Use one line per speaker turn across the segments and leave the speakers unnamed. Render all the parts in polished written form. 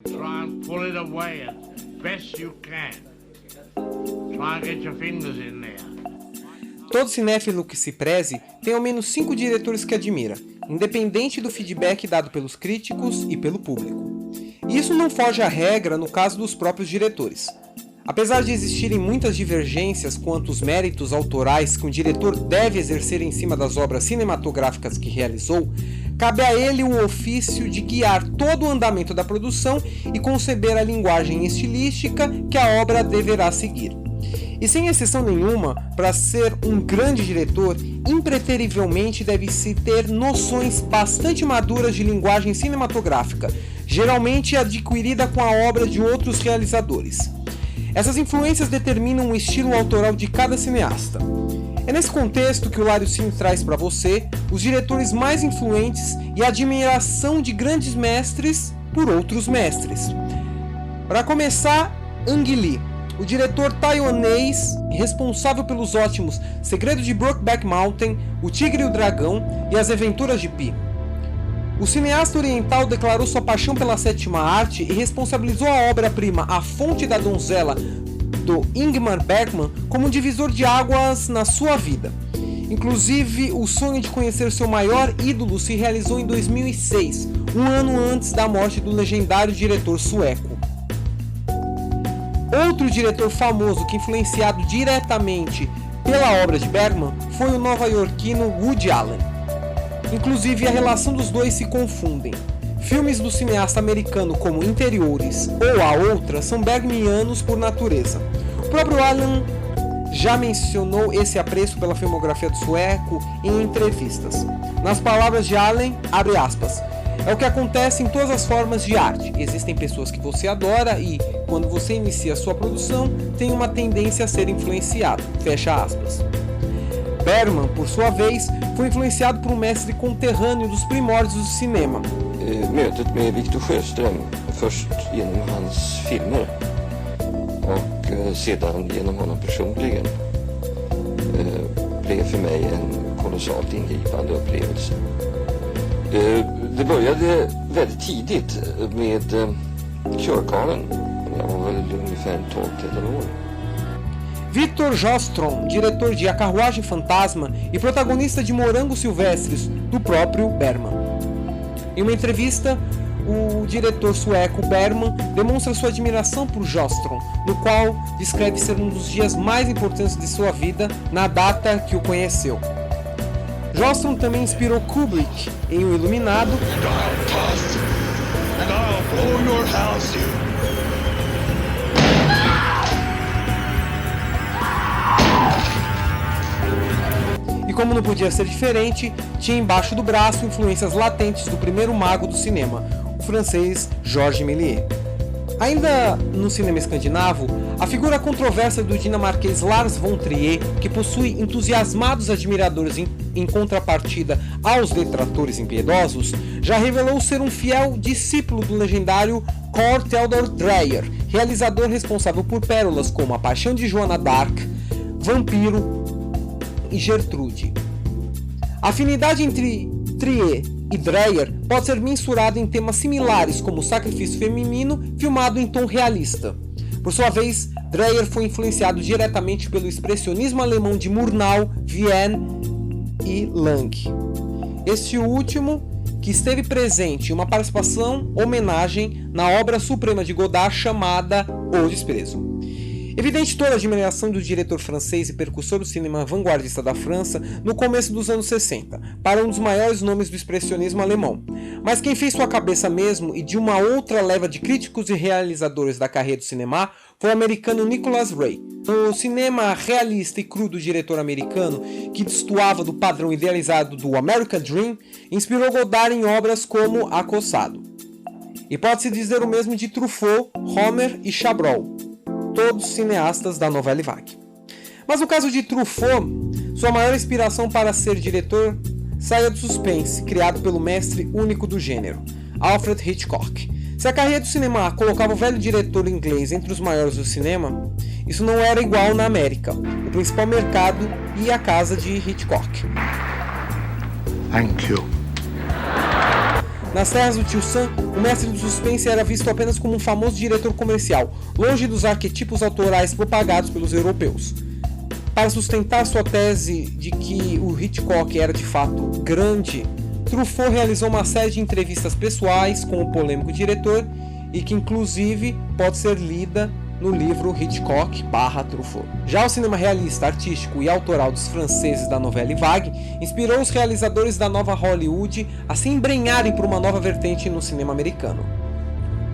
Try and pull it away as best you can. Try and get your fingers in there.
Todo cinéfilo que se preze tem ao menos 5 diretores que admira, independente do feedback dado pelos críticos e pelo público. E isso não foge à regra no caso dos próprios diretores. Apesar de existirem muitas divergências quanto aos méritos autorais que um diretor deve exercer em cima das obras cinematográficas que realizou, cabe a ele o ofício de guiar todo o andamento da produção e conceber a linguagem estilística que a obra deverá seguir. E sem exceção nenhuma, para ser um grande diretor, impreterivelmente deve-se ter noções bastante maduras de linguagem cinematográfica, geralmente adquirida com a obra de outros realizadores. Essas influências determinam o estilo autoral de cada cineasta. É nesse contexto que o Lário Cine traz para você os diretores mais influentes e a admiração de grandes mestres por outros mestres. Para começar, Ang Lee, o diretor taiwanês responsável pelos ótimos Segredo de Brokeback Mountain, O Tigre e o Dragão e As Aventuras de Pi. O cineasta oriental declarou sua paixão pela sétima arte e responsabilizou a obra-prima A Fonte da Donzela, do Ingmar Bergman, como um divisor de águas na sua vida. Inclusive, o sonho de conhecer seu maior ídolo se realizou em 2006, um ano antes da morte do legendário diretor sueco. Outro diretor famoso que influenciado diretamente pela obra de Bergman foi o nova-iorquino Woody Allen. Inclusive, a relação dos dois se confundem. Filmes do cineasta americano como Interiores ou A Outra são bergmanianos por natureza. O próprio Allen já mencionou esse apreço pela filmografia do sueco em entrevistas. Nas palavras de Allen, abre aspas, é o que acontece em todas as formas de arte. Existem pessoas que você adora e, quando você inicia sua produção, tem uma tendência a ser influenciado. Fecha aspas. Bergman, por sua vez, foi influenciado por um mestre conterrâneo dos primórdios do cinema.
Mötet med Victor Sjöström, först genom hans filmer och sedan genom honom personligen, blev för mig en kolossalt ingripande upplevelse. Det började väldigt tidigt med Körkarlen. Jag var väl ungefär 12-13 år.
Victor Sjöström, diretor de A Carruagem Fantasma e protagonista de Morangos Silvestres, do próprio Bergman. Em uma entrevista, o diretor sueco Bergman demonstra sua admiração por Sjöström, no qual descreve ser um dos dias mais importantes de sua vida na data que o conheceu. Sjöström também inspirou Kubrick em O Iluminado e, como não podia ser diferente, tinha embaixo do braço influências latentes do primeiro mago do cinema, o francês Georges Méliès. Ainda no cinema escandinavo, a figura controversa do dinamarquês Lars von Trier, que possui entusiasmados admiradores em contrapartida aos detratores impiedosos, já revelou ser um fiel discípulo do legendário Cor Theodor Dreyer, realizador responsável por pérolas como A Paixão de Joana d'Arc, Vampiro e Gertrude. A afinidade entre Trier e Dreyer pode ser mensurada em temas similares como o sacrifício feminino, filmado em tom realista. Por sua vez, Dreyer foi influenciado diretamente pelo expressionismo alemão de Murnau, Vienne e Lang. Este último, que esteve presente em uma participação homenagem na obra suprema de Godard chamada O Desprezo. Evidente toda a admiração do diretor francês e percussor do cinema vanguardista da França no começo dos anos 60, para um dos maiores nomes do expressionismo alemão. Mas quem fez sua cabeça mesmo e de uma outra leva de críticos e realizadores da carreira do cinema foi o americano Nicholas Ray. O cinema realista e cru do diretor americano, que destoava do padrão idealizado do American Dream, inspirou Godard em obras como Acossado. E pode-se dizer o mesmo de Truffaut, Rohmer e Chabrol, todos cineastas da Nouvelle Vague. Mas no caso de Truffaut, sua maior inspiração para ser diretor saía do suspense, criado pelo mestre único do gênero, Alfred Hitchcock. Se a carreira do cinema colocava o velho diretor inglês entre os maiores do cinema, isso não era igual na América, o principal mercado e a casa de Hitchcock.
Thank you.
Nas terras do tio Sam, o mestre do suspense era visto apenas como um famoso diretor comercial, longe dos arquetipos autorais propagados pelos europeus. Para sustentar sua tese de que o Hitchcock era de fato grande, Truffaut realizou uma série de entrevistas pessoais com o polêmico diretor e que inclusive pode ser lida no livro Hitchcock/Truffaut. Já o cinema realista, artístico e autoral dos franceses da Nouvelle Vague inspirou os realizadores da nova Hollywood a se embrenharem por uma nova vertente no cinema americano.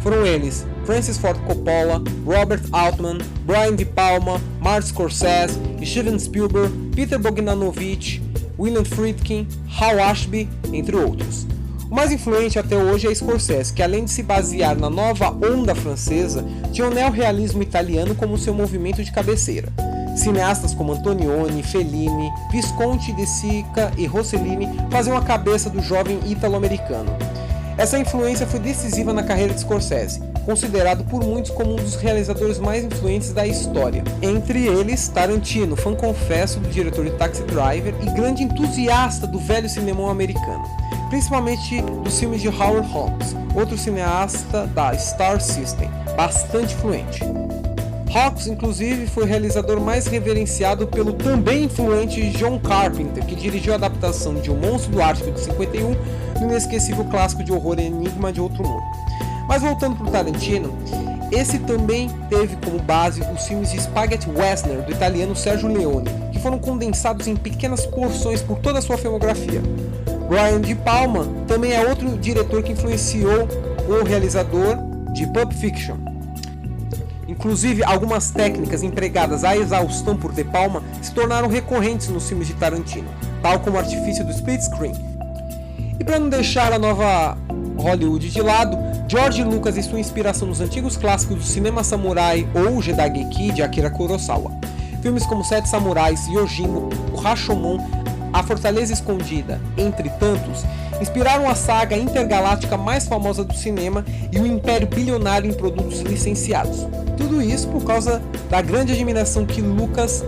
Foram eles Francis Ford Coppola, Robert Altman, Brian De Palma, Martin Scorsese, Steven Spielberg, Peter Bogdanovich, William Friedkin, Hal Ashby, entre outros. O mais influente até hoje é Scorsese, que além de se basear na nova onda francesa, tinha o neorrealismo italiano como seu movimento de cabeceira. Cineastas como Antonioni, Fellini, Visconti de Sica e Rossellini faziam a cabeça do jovem ítalo-americano. Essa influência foi decisiva na carreira de Scorsese, considerado por muitos como um dos realizadores mais influentes da história. Entre eles, Tarantino, fã confesso do diretor de Taxi Driver e grande entusiasta do velho cinema americano, principalmente dos filmes de Howard Hawks, outro cineasta da Star System, bastante influente. Hawks, inclusive, foi o realizador mais reverenciado pelo também influente John Carpenter, que dirigiu a adaptação de O Monstro do Ártico de 51 do inesquecível clássico de horror Enigma de Outro Mundo. Mas voltando para o Tarantino, esse também teve como base os filmes de Spaghetti Western do italiano Sergio Leone, que foram condensados em pequenas porções por toda a sua filmografia. Brian De Palma também é outro diretor que influenciou o realizador de Pulp Fiction. Inclusive, algumas técnicas empregadas à exaustão por De Palma se tornaram recorrentes nos filmes de Tarantino, tal como o artifício do split screen. E para não deixar a nova Hollywood de lado, George Lucas e sua inspiração nos antigos clássicos do cinema samurai ou Jedageki de Akira Kurosawa. Filmes como Sete Samurais, Yojimbo, o Rashomon, A Fortaleza Escondida, entre tantos, inspiraram a saga intergaláctica mais famosa do cinema e o império bilionário em produtos licenciados. Tudo isso por causa da grande admiração que Lucas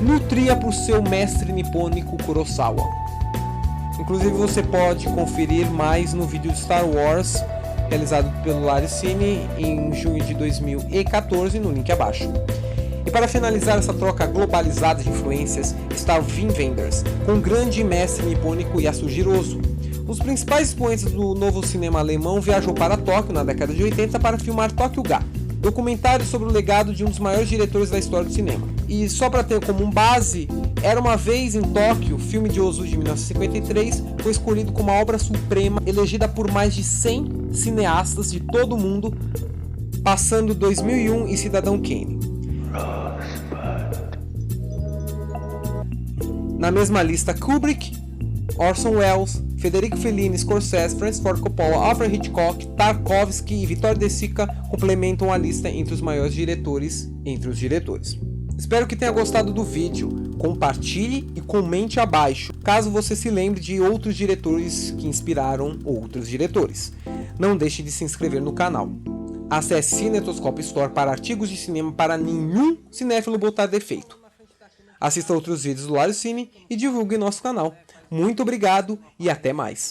nutria por seu mestre nipônico Kurosawa. Inclusive você pode conferir mais no vídeo de Star Wars realizado pelo Laricine em junho de 2014 no link abaixo. E para finalizar essa troca globalizada de influências está o Wim Wenders, com o grande mestre nipônico Yasujiro Ozu. Um dos principais expoentes do novo cinema alemão viajou para Tóquio na década de 80 para filmar Tokyo Ga, documentário sobre o legado de um dos maiores diretores da história do cinema. E só para ter como base, Era uma Vez em Tóquio, filme de Ozu de 1953, foi escolhido como a obra suprema, elegida por mais de 100 cineastas de todo o mundo, passando 2001 e Cidadão Kane. Na mesma lista, Kubrick, Orson Welles, Federico Fellini, Scorsese, Francis Ford Coppola, Alfred Hitchcock, Tarkovsky e Vittorio De Sica complementam a lista entre os maiores diretores entre os diretores. Espero que tenha gostado do vídeo, compartilhe e comente abaixo, caso você se lembre de outros diretores que inspiraram outros diretores. Não deixe de se inscrever no canal. Acesse Cinetoscope Store para artigos de cinema para nenhum cinéfilo botar defeito. Assista outros vídeos do Laricine e divulgue nosso canal. Muito obrigado e até mais.